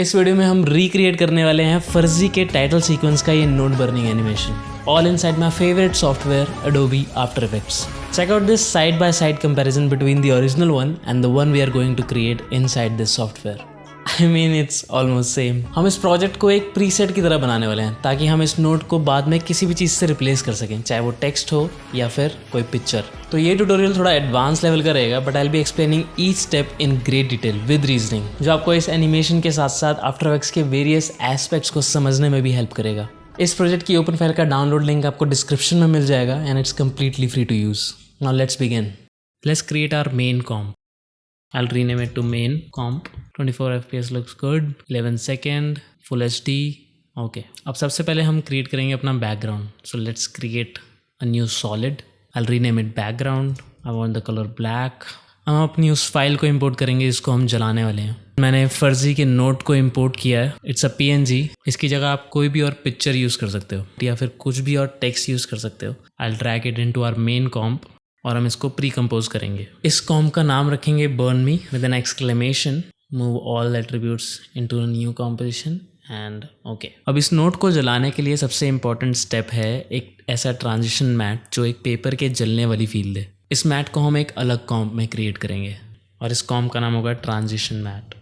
इस वीडियो में हम रिक्रिएट करने वाले हैं फर्जी के टाइटल सीक्वेंस का ये note burning animation, all inside my favourite software Adobe After Effects. Check out this side by side comparison between the original one and the one we are going to create inside this software. I mean it's almost same. हम इस project को एक preset की तरह बनाने वाले हैं ताकि हम इस नोट को बाद में किसी भी चीज़ से रिप्लेस कर सकें, चाहे वो टेक्स्ट हो या फिर कोई पिक्चर। तो ये ट्यूटोरियल थोड़ा एडवांस लेवल का रहेगा, but I will be explaining each step in great detail with reasoning, जो आपको इस एनिमेशन के साथ साथ आफ्टर इफेक्ट्स के वेरियस एस्पेक्ट्स को समझने में भी हेल्प करेगा। इस प्रोजेक्ट की ओपन फाइल का डाउनलोड लिंक आपको डिस्क्रिप्शन में मिल जाएगा and it's completely free to use. Now let's begin. Let's create our main comp. I'll rename it to main comp. 24 fps looks good. 11 second, full HD. Okay. अब सबसे पहले हम create करेंगे अपना background. So let's create a new solid. I'll rename it background. I want the color black. हम अपनी उस file को import करेंगे जिसको हम जलाने वाले हैं। मैंने फर्जी के नोट को import किया है। It's a PNG. इसकी जगह आप कोई भी और पिक्चर यूज़ कर सकते हो या फिर कुछ भी और टेक्स्ट यूज़ कर सकते हो। I'll drag it into our main comp. और हम इसको प्री कंपोज करेंगे। इस कॉम्प का नाम रखेंगे burn me with an exclamation, move all attributes into a new composition and okay. अब इस नोट को जलाने के लिए सबसे इम्पॉर्टेंट स्टेप है एक ऐसा ट्रांजिशन मैट जो एक पेपर के जलने वाली फील दे। इस मैट को हम एक अलग कॉम्प में क्रिएट करेंगे और इस कॉम्प का नाम होगा ट्रांजिशन मैट।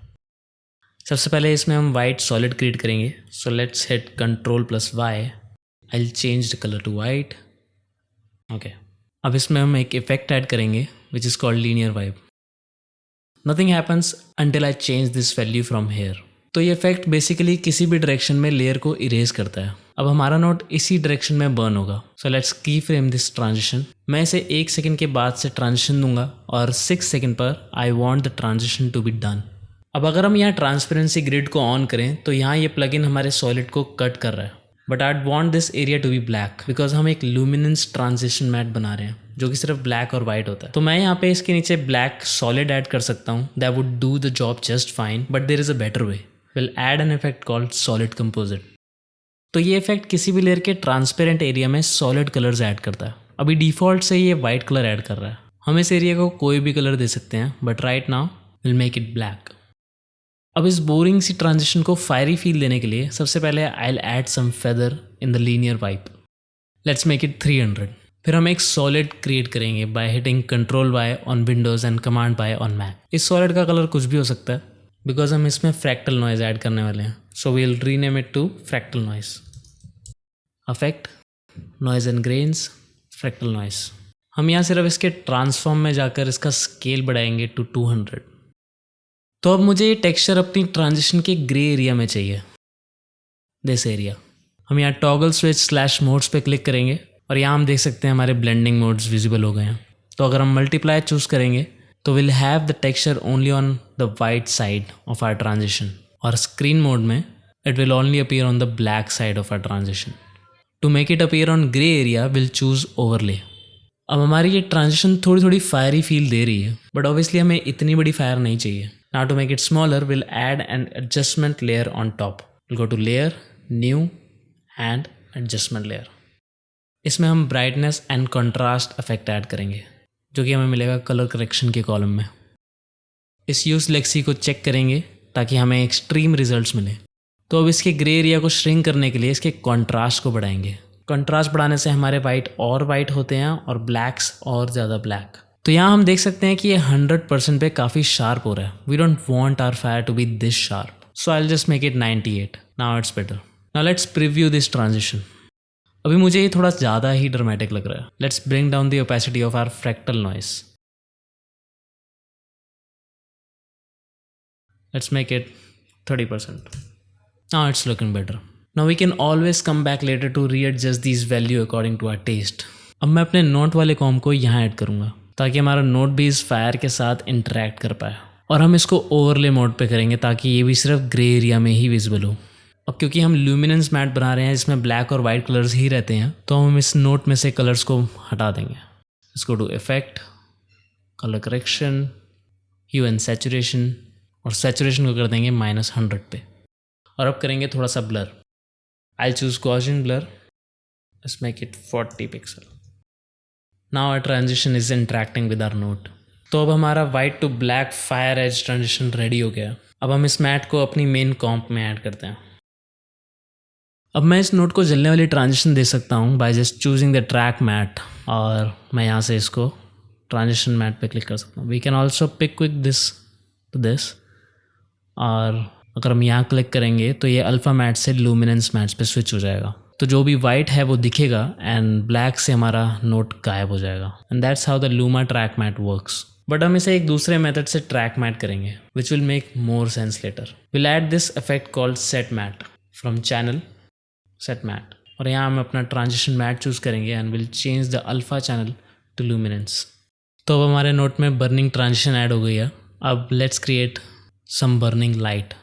सबसे पहले इसमें हम वाइट सॉलिड क्रिएट करेंगे। So let's hit Ctrl+Y. I will change the colour to white. Okay. अब इसमें हम एक इफेक्ट ऐड करेंगे which is called linear wipe. Nothing happens until I change this value from here. तो ये effect basically किसी भी डायरेक्शन में लेयर को इरेज करता है। अब हमारा नोट इसी डायरेक्शन में बर्न होगा। सो लेट्स की फ्रेम दिस ट्रांजिशन। मैं इसे 1 सेकेंड के बाद से ट्रांजिशन दूंगा और 6 सेकेंड पर I want the transition to be done. अब अगर हम यहाँ ट्रांसपेरेंसी ग्रिड को ऑन करें तो यहाँ ये प्लगइन हमारे सॉलिड को कट कर रहा है, but I want this area to be black because हम एक लुमिनेंस ट्रांजिशन मैट बना रहे हैं जो कि सिर्फ ब्लैक और वाइट होता है। तो मैं यहाँ पे इसके नीचे ब्लैक सॉलिड ऐड कर सकता हूँ। That would do the job just fine, but there is a better way. Will add an effect called solid composite. तो ये इफेक्ट किसी भी लेयर के ट्रांसपेरेंट एरिया में सॉलिड कलर्स ऐड करता है। अभी डिफ़ॉल्ट से ये वाइट कलर ऐड कर रहा है। हम इस एरिया को कोई भी कलर दे सकते हैं, but right now will make it black. अब इस बोरिंग सी ट्रांजिशन को फायरी फील देने के लिए सबसे पहले I will add some feather in the linear wipe. Let's make it 300। फिर हम एक सॉलिड क्रिएट करेंगे by hitting Ctrl+Y on Windows and Command+Y on Mac. इस सॉलिड का कलर कुछ भी हो सकता है बिकॉज हम इसमें फ्रैक्टल नॉइज़ ऐड करने वाले हैं। So we will rename it to fractal noise. Effect, noise and grains, fractal noise. हम यहाँ सिर्फ इसके ट्रांसफॉर्म में जाकर इसका स्केल बढ़ाएंगे टू 200। तो अब मुझे ये टेक्सचर अपनी ट्रांजिशन के ग्रे एरिया में चाहिए, दिस एरिया। हम यहाँ टॉगल स्विच /मोड्स पे क्लिक करेंगे और यहाँ हम देख सकते हैं हमारे ब्लेंडिंग मोड्स विजिबल हो गए हैं। तो अगर हम मल्टीप्लाई चूज़ करेंगे तो will have the texture only on the white side of our transition, और स्क्रीन मोड में it will only appear on the black side of our transition. To make it appear on grey area will choose overlay. अब हमारी ये transition थोड़ी थोड़ी fiery feel दे रही है, but obviously हमें इतनी बड़ी फायर नहीं चाहिए। Now to make it smaller, we'll add an adjustment layer on top. We'll go to layer, new and adjustment layer. इसमें हम brightness and contrast effect add करेंगे जो कि हमें मिलेगा कलर करेक्शन के कॉलम में। इस यूज लेक्सी को चेक करेंगे ताकि हमें एक्सट्रीम रिजल्ट्स मिले। तो अब इसके ग्रे एरिया को श्रिंक करने के लिए इसके कॉन्ट्रास्ट को बढ़ाएंगे। कॉन्ट्रास्ट बढ़ाने से हमारे वाइट और वाइट होते हैं और ब्लैक्स और ज़्यादा ब्लैक। तो यहाँ हम देख सकते हैं कि ये 100% पे काफ़ी शार्प हो रहा है। We don't want our fire to be this sharp, so I will just make it 98। Now it's better. Now let's preview this transition. अभी मुझे ये थोड़ा ज़्यादा ही ड्रामेटिक लग रहा है। Let's bring down the opacity of our fractal noise. Let's make it 30%। Now it's looking better. Now we can always come back later to readjust this value according to our taste. अब मैं अपने note वाले com को यहाँ add करूँगा ताकि हमारा note भी इस फायर के साथ इंटरेक्ट कर पाए, और हम इसको ओवरले मोड पे करेंगे ताकि ये भी सिर्फ ग्रे एरिया में ही विजिबल हो। अब क्योंकि हम ल्यूमिनेंस मैट बना रहे हैं जिसमें ब्लैक और वाइट कलर्स ही रहते हैं, तो हम इस नोट में से कलर्स को हटा देंगे। इसको to effect, colour correction, hue and saturation, और सैचुरेशन को कर देंगे -100 पे। और अब करेंगे थोड़ा सा blur. I choose Gaussian blur. Let's make it 40 pixel. Now our transition is interacting with our node. तो अब हमारा white to black fire edge transition ready हो गया। अब हम इस मैट को अपनी मेन कॉम्प में ऐड करते हैं। अब मैं इस नोट को जलने वाली ट्रांजिशन दे सकता हूँ by just choosing the track matte, और मैं यहाँ से इसको ट्रांजिशन मैट पे क्लिक कर सकता हूँ। We can also pick with this to this, और अगर हम यहाँ क्लिक करेंगे तो ये अल्फ़ा मैट से लूमिनेंस मैट्स पे स्विच हो जाएगा। तो जो भी वाइट है वो दिखेगा एंड ब्लैक से हमारा नोट गायब हो जाएगा। And that's how the luma track matte works. But हम इसे एक दूसरे मेथड से ट्रैक मैट करेंगे which will make more sense later. Will add this effect called set matte from channel set matte, और यहाँ हम अपना ट्रांजिशन मैट चूज़ करेंगे and will change the alpha channel to luminance. तो अब हमारे नोट में बर्निंग ट्रांजिशन ऐड हो गई है। अब let's create some burning light.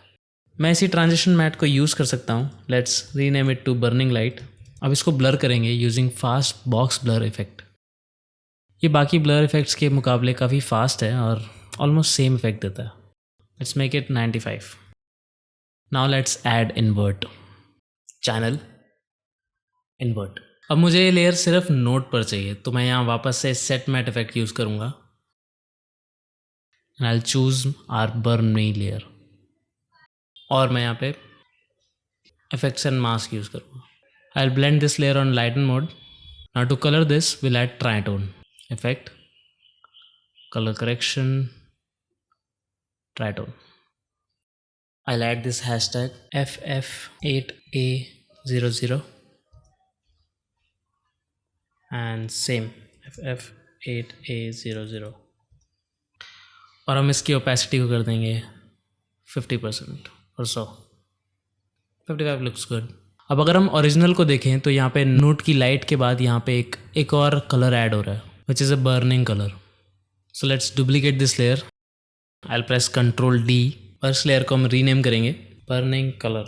मैं इसी ट्रांजिशन मैट को यूज़ कर सकता हूँ। Let's rename it to burning light. अब इसको ब्लर करेंगे using fast box blur effect. ये बाकी ब्लर इफेक्ट्स के मुकाबले काफ़ी फास्ट है और ऑलमोस्ट सेम इफेक्ट देता है। Let's make it 95। Now let's add invert channel invert. अब मुझे ये लेयर सिर्फ नोट पर चाहिए, तो मैं यहाँ वापस से सेट मैट इफेक्ट यूज़ करूँगा and I will choose our burning layer, और मैं यहाँ पे इफेक्ट्स एंड मास्क यूज़ करूँगा। I will blend this layer on lighten mode. Now to colour this will add tritone effect, colour correction, tritone. I'll add this hashtag FF8A00 and same FF8A00, और हम इसकी opacity को कर देंगे 50% और सो 55 looks good. अब अगर हम ओरिजिनल को देखें तो यहाँ पे नोट की लाइट के बाद यहाँ पे एक और कलर ऐड हो रहा है which is a burning colour. So let's duplicate this layer. I will press Ctrl D और इस लेयर को हम रीनेम करेंगे बर्निंग कलर।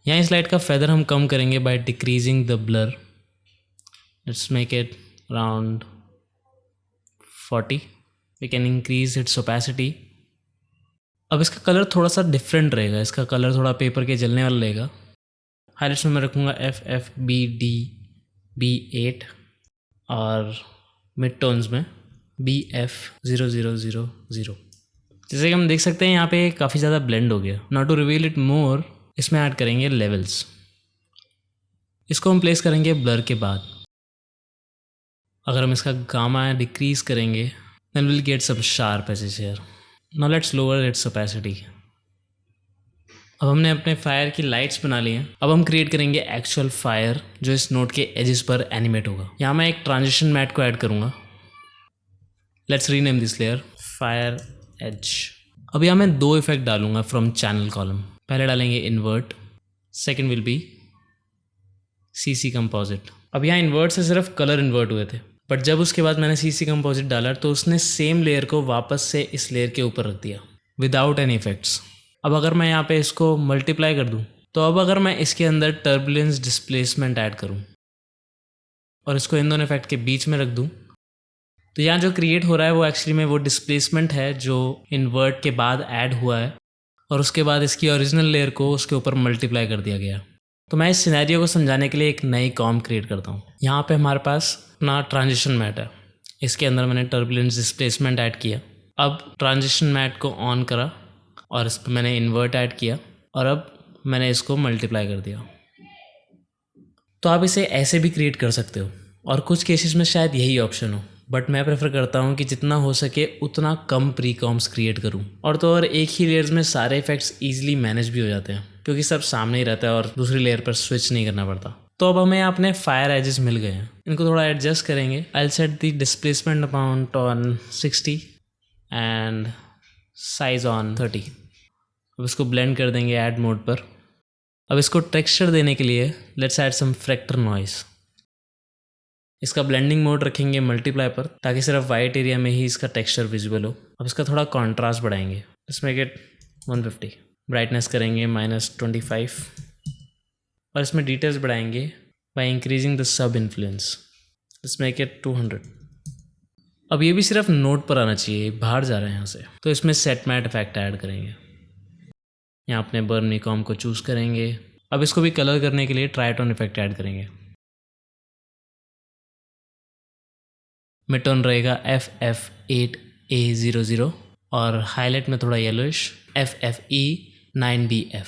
यहाँ इस लाइट का फेदर हम कम करेंगे by decreasing the blur. Let's make it around 40। We can increase its opacity. अब इसका कलर थोड़ा सा डिफरेंट रहेगा, इसका कलर थोड़ा पेपर के जलने वाला रहेगा। हाइलाइट्स में मैं रखूँगा FFBDB8 और मिड टोन्स में BF0000। जैसे कि हम देख सकते हैं यहाँ पे काफ़ी ज़्यादा ब्लेंड हो गया। Now to reveal it more, इसमें ऐड करेंगे लेवल्स। इसको हम प्लेस करेंगे ब्लर के बाद। अगर हम इसका गामा डिक्रीज करेंगे then will get some sharp edges here. Now let's lower its opacity. अब हमने अपने फायर की लाइट्स बना ली हैं। अब हम क्रिएट करेंगे एक्चुअल फायर जो इस नोट के एजेस पर एनिमेट होगा। यहाँ मैं एक ट्रांजिशन मैट को ऐड करूँगा। Let's rename this layer fire edge. अब यहाँ मैं दो इफेक्ट डालूंगा फ्रॉम चैनल कॉलम। पहले डालेंगे invert, second will be CC composite. अब यहाँ इन्वर्ट से सिर्फ कलर इन्वर्ट हुए थे, बट जब उसके बाद मैंने CC कंपोजिट डाला तो उसने सेम लेयर को वापस से इस लेयर के ऊपर रख दिया विदाउट एनी इफेक्ट्स। अब अगर मैं यहाँ पे इसको मल्टीप्लाई कर दूँ तो अब अगर मैं इसके अंदर टर्बुलेंस डिस्प्लेसमेंट ऐड करूँ और इसको इन दोनों इफेक्ट के बीच में रख दूँ तो यहाँ जो क्रिएट हो रहा है वो एक्चुअली में वो डिस्प्लेसमेंट है जो इन्वर्ट के बाद ऐड हुआ है और उसके बाद इसकी ओरिजिनल लेयर को उसके ऊपर मल्टीप्लाई कर दिया गया। तो मैं इस सिनेरियो को समझाने के लिए एक नई कॉम क्रिएट करता हूँ। यहाँ पे हमारे पास अपना ट्रांजिशन मैट है, इसके अंदर मैंने टर्बुलेंस डिस्प्लेसमेंट ऐड किया। अब ट्रांजिशन मैट को ऑन करा और इस पर मैंने इन्वर्ट ऐड किया और अब मैंने इसको मल्टीप्लाई कर दिया। तो आप इसे ऐसे भी क्रिएट कर सकते हो और कुछ केसेस में शायद यही ऑप्शन हो, बट मैं प्रेफर करता हूँ कि जितना हो सके उतना कम प्री कॉम्स क्रिएट करूँ। और तो और एक ही लेयर्स में सारे इफेक्ट्स ईजिली मैनेज भी हो जाते हैं क्योंकि सब सामने ही रहता है और दूसरी लेयर पर स्विच नहीं करना पड़ता। तो अब हमें अपने फायर एजेस मिल गए हैं, इनको थोड़ा एडजस्ट करेंगे। I will set the displacement amount on 60 and size on 30। अब इसको ब्लेंड कर देंगे ऐड मोड पर। अब इसको टेक्सचर देने के लिए लेट्स ऐड सम फ्रैक्टर नॉइस। इसका ब्लेंडिंग मोड रखेंगे मल्टीप्लाई पर ताकि सिर्फ वाइट एरिया में ही इसका टेक्सचर विजिबल हो। अब इसका थोड़ा कॉन्ट्रास्ट बढ़ाएंगे, लेट्स मेक इट 150। ब्राइटनेस करेंगे -25 और इसमें डिटेल्स बढ़ाएंगे by increasing the sub influence. Let's make it 200। अब ये भी सिर्फ नोट पर आना चाहिए, बाहर जा रहे हैं यहाँ से, तो इसमें सेट मैट इफेक्ट ऐड करेंगे। यहाँ अपने बर्निकॉम को चूज़ करेंगे। अब इसको भी कलर करने के लिए ट्राइटोन इफेक्ट ऐड करेंगे। मिडटोन रहेगा FF8A00 और हाईलाइट में थोड़ा येलोइश FFE 9BF।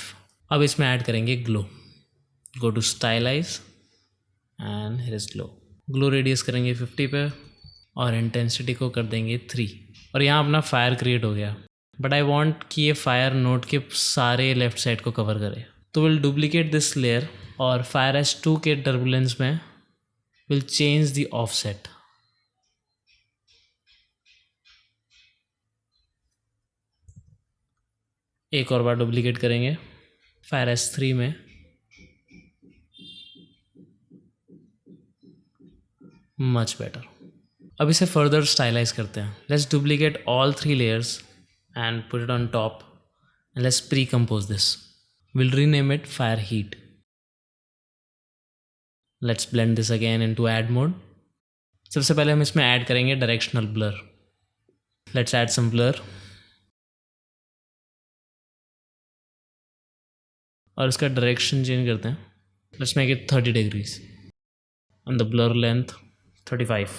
अब इसमें ऐड करेंगे glow. Go to stylize and here is glow. Glow radius करेंगे 50 पे और इंटेंसिटी को कर देंगे 3। और यहाँ अपना फायर क्रिएट हो गया, बट आई वॉन्ट कि ये फायर नोड के सारे लेफ्ट साइड को कवर करे। तो विल डुप्लीकेट दिस लेयर और फायर एस 2 के टर्बुलेंस में विल चेंज द ऑफसेट। एक और बार डुप्लीकेट करेंगे फायर एस 3 में। Much better. अब इसे फर्दर स्टाइलाइज करते हैं। Let's duplicate all 3 layers and put it on top and let's pre-compose this. We'll rename it fire heat. Let's blend this again into add mode. सबसे पहले हम इसमें add करेंगे directional blur. Let's add some blur और इसका direction change करते हैं। Let's make it 30 degrees and the blur length 35.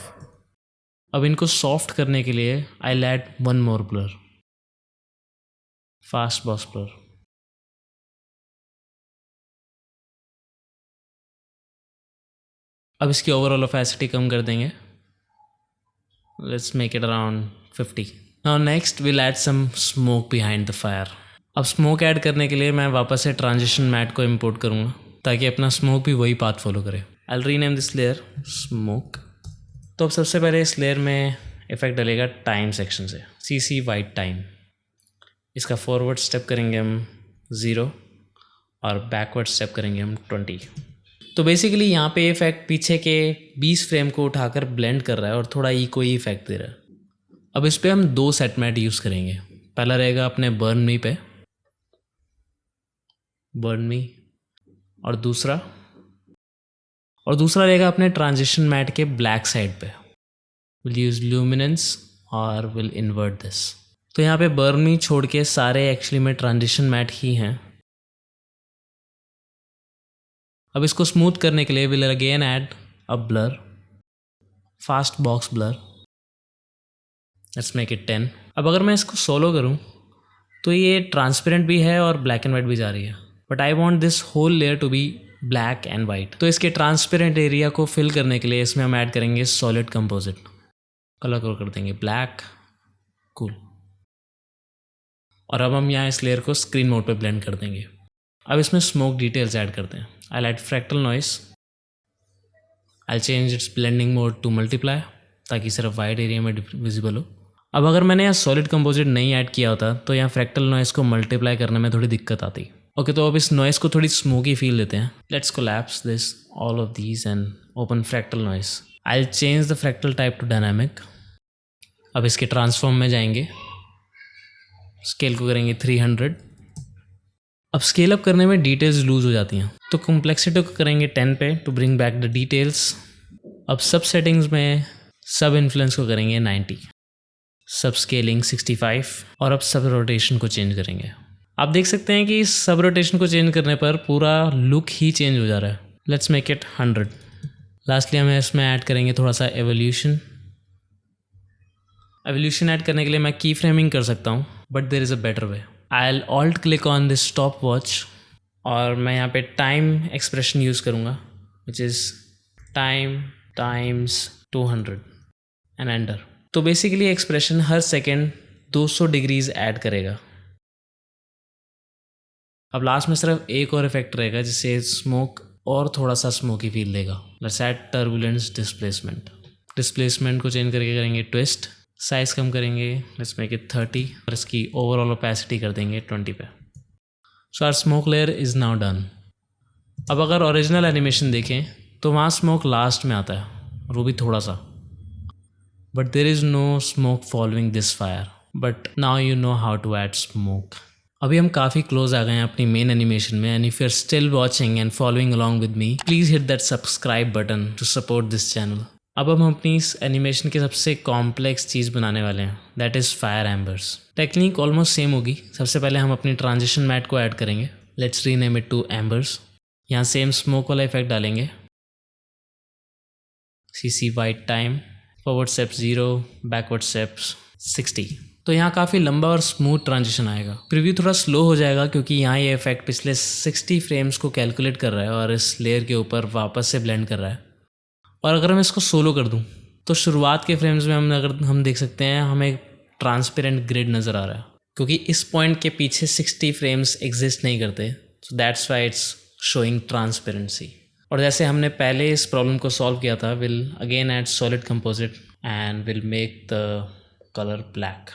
अब इनको सॉफ्ट करने के लिए I'll add one more blur, fast box blur। अब इसकी ओवरऑल ओपेसिटी कम कर देंगे। Let's make it around 50. Now next we'll add some smoke behind the fire. अब स्मोक ऐड करने के लिए मैं वापस से ट्रांजिशन मैट को इंपोर्ट करूँगा ताकि अपना स्मोक भी वही पाथ फॉलो करे। I'll rename this layer smoke। तो अब सबसे पहले इस लेयर में इफेक्ट डलेगा टाइम सेक्शन से, CC वाइट टाइम। इसका फॉरवर्ड स्टेप करेंगे हम 0 और बैकवर्ड स्टेप करेंगे हम 20। तो बेसिकली यहाँ पे इफेक्ट पीछे के 20 फ्रेम को उठाकर ब्लेंड कर रहा है और थोड़ा इको ही इफेक्ट दे रहा है। अब इस पर हम 2 सेट मैट यूज़ करेंगे। पहला रहेगा अपने बर्न मी पे, बर्न मी, और दूसरा रहेगा अपने ट्रांजिशन मैट के ब्लैक साइड पे। विल यूज़ ल्यूमिनेंस और विल इन्वर्ट दिस। तो यहाँ पे बर्न मी छोड़ के सारे एक्चुअली में ट्रांजिशन मैट ही हैं। अब इसको स्मूथ करने के लिए will again add a blur, fast box blur. Let's make it 10। अब अगर मैं इसको सोलो करूँ तो ये ट्रांसपेरेंट भी है और ब्लैक एंड वाइट भी जा रही है, but I want this whole layer to be black and white. तो इसके ट्रांसपेरेंट एरिया को फिल करने के लिए इसमें हम ऐड करेंगे सॉलिड कंपोजिट। कलर कर देंगे ब्लैक, कूल। और अब हम यहाँ इस लेयर को स्क्रीन मोड पे ब्लेंड कर देंगे। अब इसमें स्मोक डिटेल्स ऐड करते हैं। I'll add fractal noise. I'll change its blending mode to multiply ताकि सिर्फ वाइड एरिया में विजिबल हो। अब अगर मैंने यहाँ सॉलिड कंपोजिट नहीं ऐड किया होता तो यहाँ फ्रैक्टल नॉइस को मल्टीप्लाई करने में थोड़ी दिक्कत आती। ओके, तो अब इस नॉइस को थोड़ी स्मोकी फील देते हैं। Let's collapse this all of these and open fractal noise. I'll change the fractal type to dynamic। अब इसके ट्रांसफॉर्म में जाएंगे, स्केल को करेंगे 300। अब स्केल अप करने में डिटेल्स लूज हो जाती हैं तो कॉम्प्लेक्सिटी को करेंगे 10 पे to bring back the details. अब सब सेटिंग्स में सब इन्फ्लुएंस को करेंगे 90, सब स्केलिंग 65 और अब सब रोटेशन को चेंज करेंगे। आप देख सकते हैं कि सब रोटेशन को चेंज करने पर पूरा लुक ही चेंज हो जा रहा है। Let's make it 100। लास्टली हमें इसमें ऐड करेंगे थोड़ा सा एवोल्यूशन। ऐड करने के लिए मैं की फ्रेमिंग कर सकता हूँ, but there is a better way. I'll alt click on this stopwatch और मैं यहाँ पे टाइम एक्सप्रेशन यूज़ करूँगा which is time times 200 and enter। तो बेसिकली एक्सप्रेशन हर सेकेंड 200 डिग्रीज ऐड करेगा। अब लास्ट में सिर्फ एक और इफेक्ट रहेगा जिससे स्मोक और थोड़ा सा स्मोकी फील देगा। लेट्स ऐड टर्बुलेंस डिस्प्लेसमेंट को चेंज करके करेंगे ट्विस्ट। साइज़ कम करेंगे, लेट्स मेक इट 30 और इसकी ओवरऑल ओपेसिटी कर देंगे 20 पे। So our smoke layer is now done. अब अगर ओरिजिनल एनिमेशन देखें तो वहाँ स्मोक लास्ट में आता है और वो भी थोड़ा सा, but there is no smoke following this fire. But now you know how to add smoke. अभी हम काफ़ी क्लोज आ गए हैं अपनी मेन एनिमेशन में, and if you are still watching and following along with me, please hit that subscribe button to support this channel. अब हम अपनी इस एनिमेशन की सबसे कॉम्प्लेक्स चीज़ बनाने वाले हैं, that is fire embers. Technique almost same होगी। सबसे पहले हम अपनी ट्रांजिशन मैट को ऐड करेंगे। Let's rename it to embers. यहाँ सेम स्मोक वाला इफेक्ट डालेंगे, CC wide time, forward step 0, backward steps 60। तो यहाँ काफ़ी लंबा और स्मूथ ट्रांजिशन आएगा। प्रीव्यू थोड़ा स्लो हो जाएगा क्योंकि यहाँ ये इफेक्ट पिछले 60 फ्रेम्स को कैलकुलेट कर रहा है और इस लेयर के ऊपर वापस से ब्लेंड कर रहा है। और अगर मैं इसको सोलो कर दूँ तो शुरुआत के फ्रेम्स में हम देख सकते हैं हमें ट्रांसपेरेंट ग्रिड नज़र आ रहा है, क्योंकि इस पॉइंट के पीछे 60 फ्रेम्स एग्जिस्ट नहीं करते, so that's why it's showing transparency. और जैसे हमने पहले इस प्रॉब्लम को सॉल्व किया था, will again add solid composite and will make the colour black.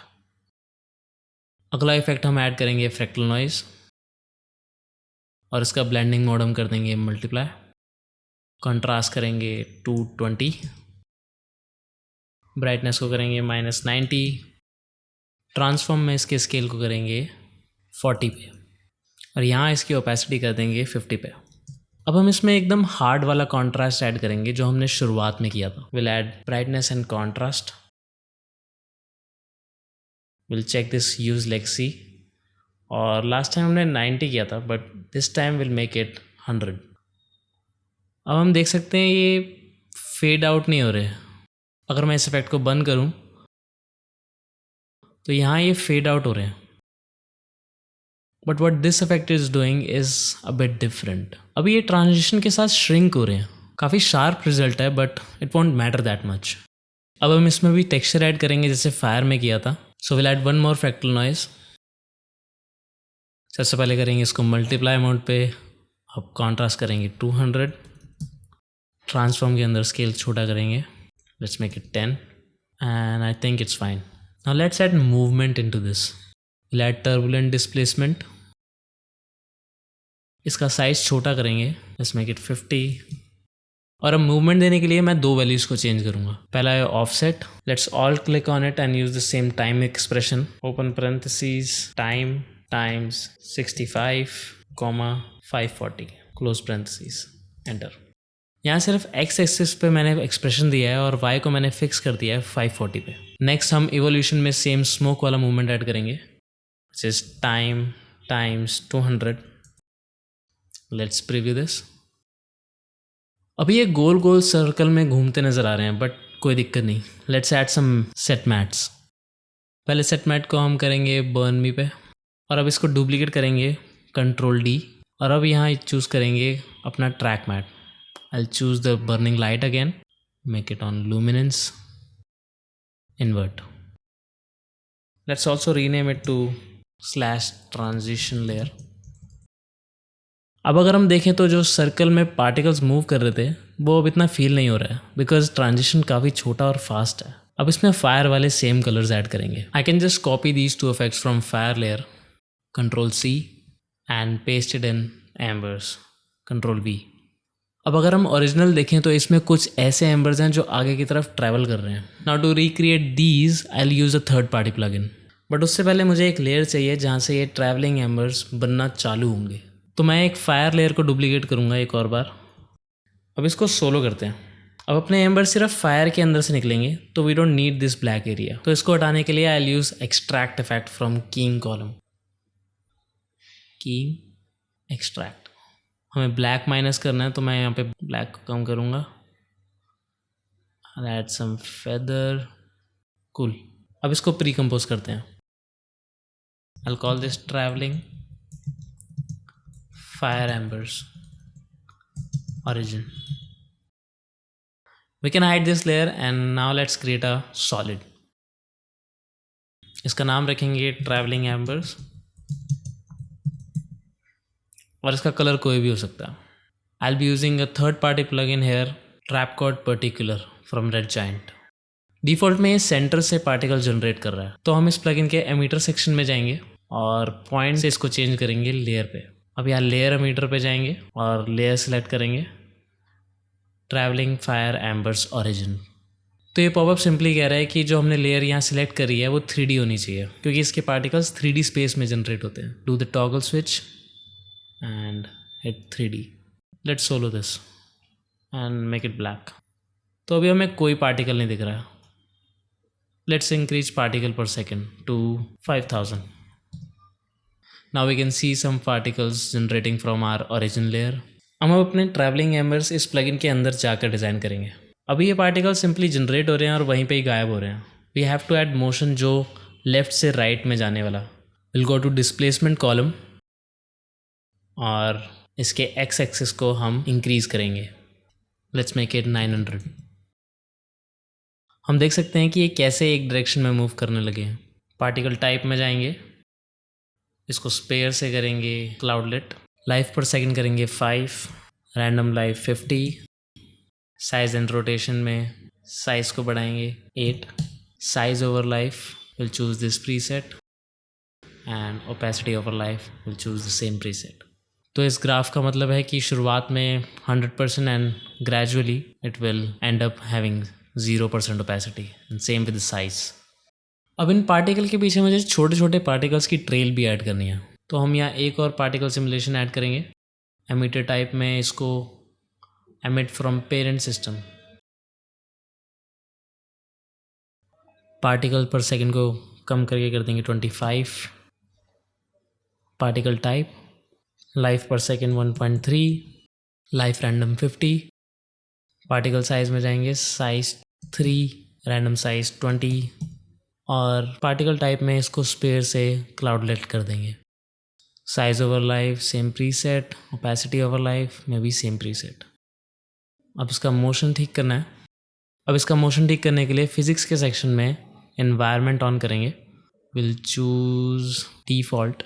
अगला इफेक्ट हम ऐड करेंगे फ्रैक्टल नॉइज़ और इसका ब्लेंडिंग मोड हम कर देंगे मल्टीप्लाई। कंट्रास्ट करेंगे 220, ब्राइटनेस को करेंगे -90, ट्रांसफॉर्म में इसके स्केल को करेंगे 40 पे और यहाँ इसकी ओपेसिटी कर देंगे 50 पे। अब हम इसमें एकदम हार्ड वाला कॉन्ट्रास्ट ऐड करेंगे जो हमने शुरुआत में किया था। Will add brightness and contrast, will check this use legacy, और लास्ट टाइम हमने 90 किया था but this time will make it 100। अब हम देख सकते हैं ये फेड आउट नहीं हो रहे। अगर मैं इस इफेक्ट को बंद करूं तो यहाँ ये फेड आउट हो रहे हैं, but what this effect is doing is a bit different. अभी ये ट्रांजिशन के साथ श्रिंक हो रहे हैं, काफ़ी शार्प रिजल्ट है but it won't matter that much. अब हम इसमें भी टेक्सचर ऐड करेंगे जैसे फायर में किया था। So will add one more fractal noise. सबसे पहले करेंगे इसको मल्टीप्लाई मोड पे, अब कॉन्ट्रास्ट करेंगे 200, ट्रांसफॉर्म के अंदर स्केल छोटा करेंगे, let's make it 10 and I think it's fine. Now let's add movement into this. Will add turbulent displacement, इसका साइज छोटा करेंगे, लेट्स मेक इट 50। और अब मूवमेंट देने के लिए मैं दो वैल्यूज़ को चेंज करूँगा। पहला है offset, let's all click on it and use the same time expression, open parenthesis time times 65, 540, close parenthesis, enter. यहाँ सिर्फ एक्स एक्सिस पे मैंने एक्सप्रेशन दिया है और वाई को मैंने फिक्स कर दिया है 540 पे। नेक्स्ट हम इवोल्यूशन में सेम स्मोक वाला मूवमेंट ऐड करेंगे, जिस time times 200। Let's preview this. अभी ये गोल गोल सर्कल में घूमते नज़र आ रहे हैं बट कोई दिक्कत नहीं। Let's add some set mattes. पहले सेट मैट को हम करेंगे बर्न मी पे और अब इसको डुप्लीकेट करेंगे कंट्रोल D और अब यहाँ चूज़ करेंगे अपना track matte. I choose the burning light again, make it on luminance, invert. Let's also rename it to /transition layer। अब अगर हम देखें तो जो सर्कल में पार्टिकल्स मूव कर रहे थे वो अब इतना फील नहीं हो रहा है बिकॉज ट्रांजिशन काफ़ी छोटा और फास्ट है। अब इसमें फायर वाले सेम कलर्स ऐड करेंगे। I can just copy these two effects from fire layer, control C and paste it in एम्बर्स, control V। अब अगर हम ओरिजिनल देखें तो इसमें कुछ ऐसे एम्बर्स हैं जो आगे की तरफ ट्रैवल कर रहे हैं। Now to recreate these I will use a third party plugin, but उससे पहले मुझे एक लेयर चाहिए जहाँ से ये ट्रैवलिंग एम्बर्स बनना चालू होंगे। तो मैं एक फायर लेयर को डुप्लीकेट करूँगा एक और बार। अब इसको सोलो करते हैं। अब अपने एम्बर सिर्फ फायर के अंदर से निकलेंगे तो we don't need this black area. तो इसको हटाने के लिए I will use extract effect from keying column, keying extract. हमें ब्लैक माइनस करना है तो मैं यहाँ पे ब्लैक को कम करूँगा, ऐड सम फेदर, कूल। अब इसको प्री कंपोज करते हैं। I will call this travelling fire embers origin. We can hide this layer and now let's create a solid. इसका नाम रखेंगे traveling embers और इसका कलर कोई भी हो सकता है। I'll be using a third party plugin here, Trapcode Particular from Red Giant. Default में ये सेंटर से पार्टिकल जनरेट कर रहा है, तो हम इस प्लगइन के एमीटर सेक्शन में जाएंगे और पॉइंट से इसको चेंज करेंगे लेयर पे। अब यहाँ लेयर एमीटर पे जाएंगे और लेयर सेलेक्ट करेंगे ट्रैवलिंग फायर एम्बर्स ओरिजिन। तो ये पॉपअप सिंपली कह रहा है कि जो हमने लेयर यहाँ सिलेक्ट करी है वो 3D होनी चाहिए क्योंकि इसके पार्टिकल्स 3D स्पेस में जनरेट होते हैं। Do the toggle switch and hit 3D। Let's solo this and make it black. तो अभी हमें कोई पार्टिकल नहीं दिख रहा है। Let's increase particle per second to 5000। Now we can see some particles generating from our origin layer. हम अपने ट्रैवलिंग एम्बर्स इस प्लगइन के अंदर जाकर डिज़ाइन करेंगे। अभी ये पार्टिकल्स सिंपली जनरेट हो रहे हैं और वहीं पे ही गायब हो रहे हैं। We have to add motion जो लेफ़्ट से राइट में जाने वाला। Will go to displacement column और इसके एक्स एक्सिस को हम इंक्रीज़ करेंगे। Let's make it 900। हम देख सकते हैं कि ये कैसे एक डायरेक्शन में मूव करने लगे हैं। पार्टिकल टाइप में जाएंगे, इसको स्पेयर से करेंगे क्लाउडलेट, लाइफ पर सेकंड करेंगे 5, random life 50, size and rotation में साइज को बढ़ाएंगे 8, size over life will choose this preset and opacity over life will choose the same preset. तो इस ग्राफ का मतलब है कि शुरुआत में 100% and gradually it will and up having 0% opacity and same with size. अब इन पार्टिकल के पीछे मुझे छोटे छोटे पार्टिकल्स की ट्रेल भी ऐड करनी है, तो हम यहाँ एक और पार्टिकल सिमुलेशन ऐड करेंगे। एमिटर टाइप में इसको emit from parent system, particle पर सेकंड को कम करके कर देंगे 25, पार्टिकल टाइप लाइफ पर second 1.3, life random 50, particle size में जाएंगे साइज 3, रैंडम साइज 20 और पार्टिकल टाइप में इसको स्पेयर से क्लाउडलेट कर देंगे। Size over life same preset, opacity over life में भी सेम प्रीसेट। अब इसका मोशन ठीक करना है। अब इसका मोशन ठीक करने के लिए फिजिक्स के सेक्शन में एनवायरनमेंट ऑन करेंगे। Will choose default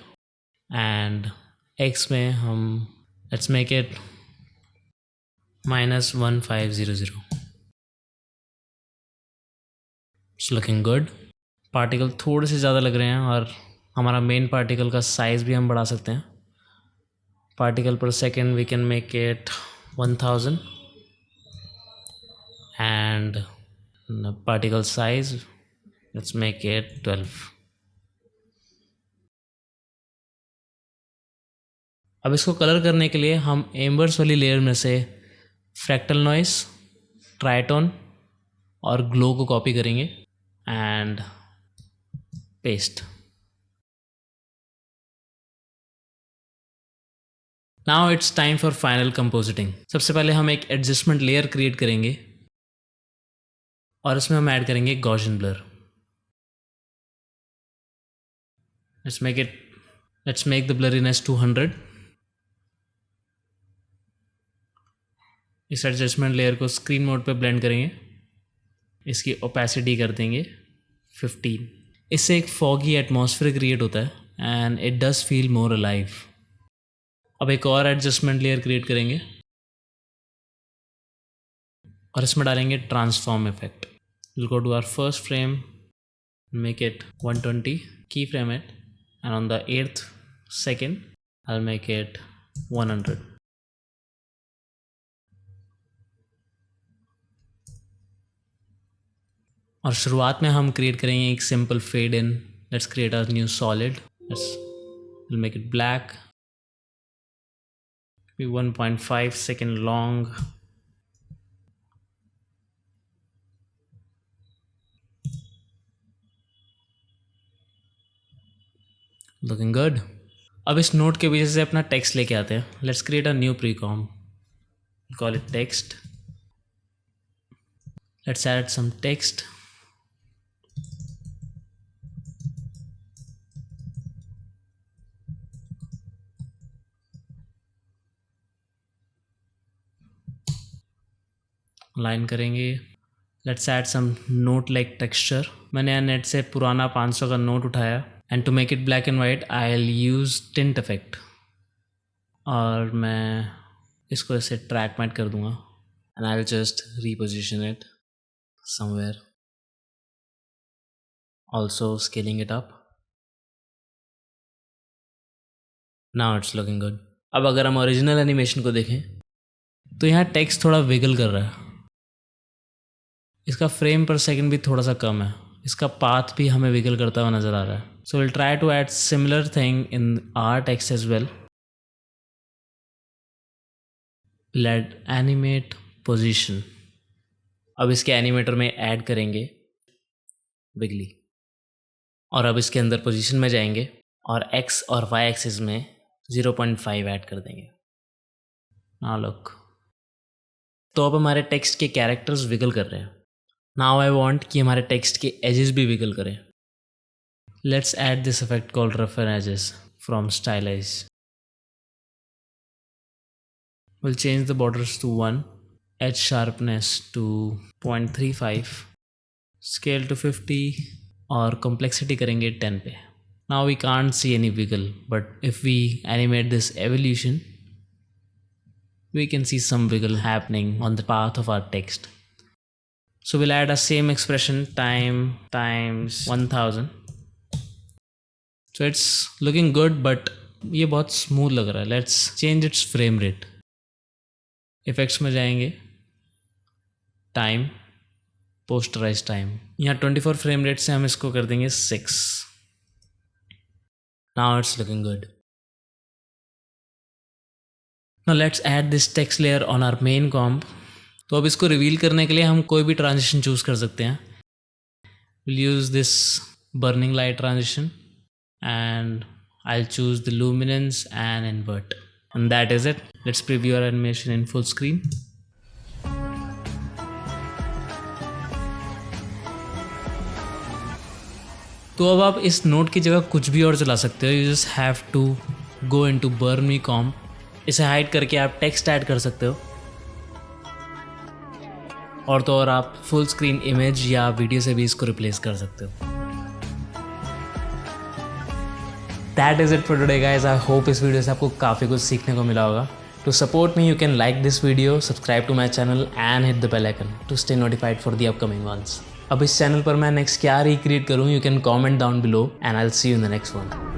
and x में हम let's make it -1500। It's looking good. Particle थोड़े से ज़्यादा लग रहे हैं और हमारा मेन पार्टिकल का साइज़ भी हम बढ़ा सकते हैं। Particle per second we can make it 1000 and particle size let's make it 12। अब इसको कलर करने के लिए हम एम्बर्स वाली लेयर में से फ्रैक्टल नॉइस, ट्राइटोन और ग्लो को कॉपी करेंगे and paste. Now it's time for final compositing. सबसे पहले हम एक एडजस्टमेंट लेयर क्रिएट करेंगे और इसमें हम ऐड करेंगे Gaussian blur. Let's make the blurriness 200। इस एडजस्टमेंट लेयर को स्क्रीन मोड पे ब्लेंड करेंगे, इसकी ओपेसिटी कर देंगे 15। इससे एक फॉगी एटमॉस्फेयर क्रिएट होता है and it does feel more alive. अब एक और एडजस्टमेंट लेयर क्रिएट करेंगे और इसमें डालेंगे transform effect. Will go to our first frame, make it 120, key frame it and on the 8th second I'll make it 100। और शुरुआत में हम क्रिएट करेंगे एक simple fade in. Let's create a new solid. Will make it black, 1.5 second long. Looking good. अब इस note के पीछे से अपना टेक्स्ट लेके आते हैं। Let's create a new precomp, call it text. Let's add some text. Line करेंगे। Let's add some note like texture. मैंने नेट से पुराना 500 का नोट उठाया and to make it black and white I will use tint effect और मैं इसको ऐसे ट्रैक मैट कर दूंगा and I will just reposition it somewhere, also scaling it up. Now it's looking good. अब अगर हम ओरिजिनल एनिमेशन को देखें तो यहाँ टेक्स्ट थोड़ा विगल कर रहा है, इसका फ्रेम पर सेकंड भी थोड़ा सा कम है, इसका पाथ भी हमें विगल करता हुआ नज़र आ रहा है। So will try to add similar thing in our text as well. Let animate position. अब इसके एनिमेटर में ऐड करेंगे विगली और अब इसके अंदर पोजीशन में जाएंगे और एक्स और वाई एक्सिस में 0.5 ऐड कर देंगे। नाउ लुक, तो अब हमारे टेक्स्ट के कैरेक्टर्स विगल कर रहे हैं। नाउ आई वांट कि हमारे टेक्स्ट के एजेस भी विगल करें। Let's add this effect called roughen edges from stylize. We'll change the borders to 1, edge sharpness to 0.35, scale to 50 और complexity करेंगे 10 पे. Now we can't see any wiggle, but if we animate this evolution, we can see some wiggle happening on the path of our text. So we'll add a same expression time times 1000. So it's looking good, but ये बहुत smooth लग रहा है. Let's change its frame rate. Effects में जाएंगे, time, posterize time. यहाँ 24 frame rate से हम इसको कर देंगे 6. Now it's looking good. Now let's add this text layer on our main comp. तो अब इसको रिवील करने के लिए हम कोई भी ट्रांजिशन चूज कर सकते हैं. We'll use this burning light transition and I'll choose the luminance and invert. And that is it. Let's preview our animation in full screen. तो अब आप इस नोट की जगह कुछ भी और चला सकते हो. You just have to go into burn me comp. इसे हाइड करके आप टेक्स्ट ऐड कर सकते हो. और तो और आप फुल स्क्रीन इमेज या वीडियो से भी इसको रिप्लेस कर सकते हो. That is it for today guys. I hope इस वीडियो से आपको काफ़ी कुछ सीखने को मिला होगा. To support me, you can like this video, subscribe to my channel and hit the bell icon to stay notified for the upcoming ones. अब इस चैनल पर मैं नेक्स्ट क्या रिक्रिएट करूँ, you can comment down below and I'll see you in the next one.